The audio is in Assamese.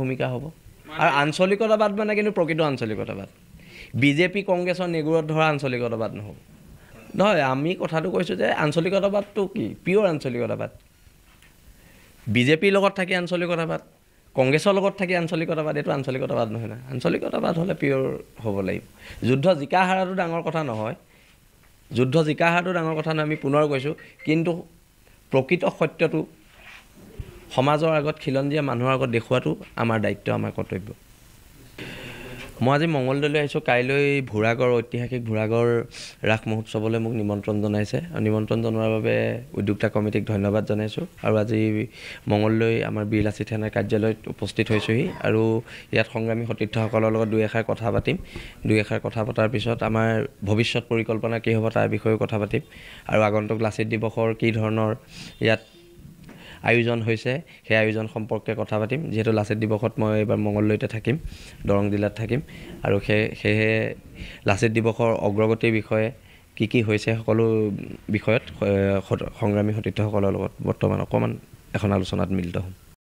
ভূমিকা হ'ব আৰু আঞ্চলিকতাবাদ মানে কিন্তু প্ৰকৃত আঞ্চলিকতাবাদ বিজেপি কংগ্ৰেছৰ নেগুৰত ধৰা আঞ্চলিকতাবাদ নহ'ব নহয় আমি কথাটো কৈছোঁ যে আঞ্চলিকতাবাদটো কি পিয়'ৰ আঞ্চলিকতাবাদ বিজেপিৰ লগত থাকি আঞ্চলিকতাবাদ কংগ্ৰেছৰ লগত থাকি আঞ্চলিকতাবাদ এইটো আঞ্চলিকতাবাদ নহয় না আঞ্চলিকতাবাদ হ'লে পিয়'ৰ হ'ব লাগিব যুদ্ধ জিকা হাৰাটো ডাঙৰ কথা নহয় যুদ্ধ জিকা হাৰাটো ডাঙৰ কথা নহয় আমি পুনৰ কৈছোঁ কিন্তু প্ৰকৃত সত্যটো সমাজৰ আগত খিলঞ্জীয়া মানুহৰ আগত দেখুৱাটো আমাৰ দায়িত্ব আমাৰ কৰ্তব্য মই আজি মঙলদৈলৈ আহিছোঁ কাইলৈ ভোৰাগড় ঐতিহাসিক ভোৰাগড় ৰাস মহোৎসৱলৈ মোক নিমন্ত্ৰণ জনাইছে আৰু নিমন্ত্ৰণ জনোৱাৰ বাবে উদ্যোক্তা কমিটিক ধন্যবাদ জনাইছোঁ আৰু আজি মঙলদৈ আমাৰ বীৰ লাচিত সেনাৰ কাৰ্যালয়ত উপস্থিত হৈছোঁহি আৰু ইয়াত সংগ্ৰামী সতীৰ্থসকলৰ লগত দুই এষাৰ কথা পাতিম দুই এষাৰ কথা পতাৰ পিছত আমাৰ ভৱিষ্যত পৰিকল্পনা কি হ'ব তাৰ বিষয়েও কথা পাতিম আৰু আগন্তুক লাচিত দিৱসৰ কি ধৰণৰ ইয়াত আয়োজন হৈছে সেই আয়োজন সম্পৰ্কে কথা পাতিম যিহেতু লাচিত দিৱসত মই এইবাৰ মঙলদৈতে থাকিম দৰং জিলাত থাকিম আৰু সেয়েহে লাচিত দিৱসৰ অগ্ৰগতিৰ বিষয়ে কি হৈছে সকলো বিষয়ত সংগ্ৰামী সতীৰ্থসকলৰ লগত বৰ্তমান অকণমান এখন আলোচনাত মিলিত হ'ম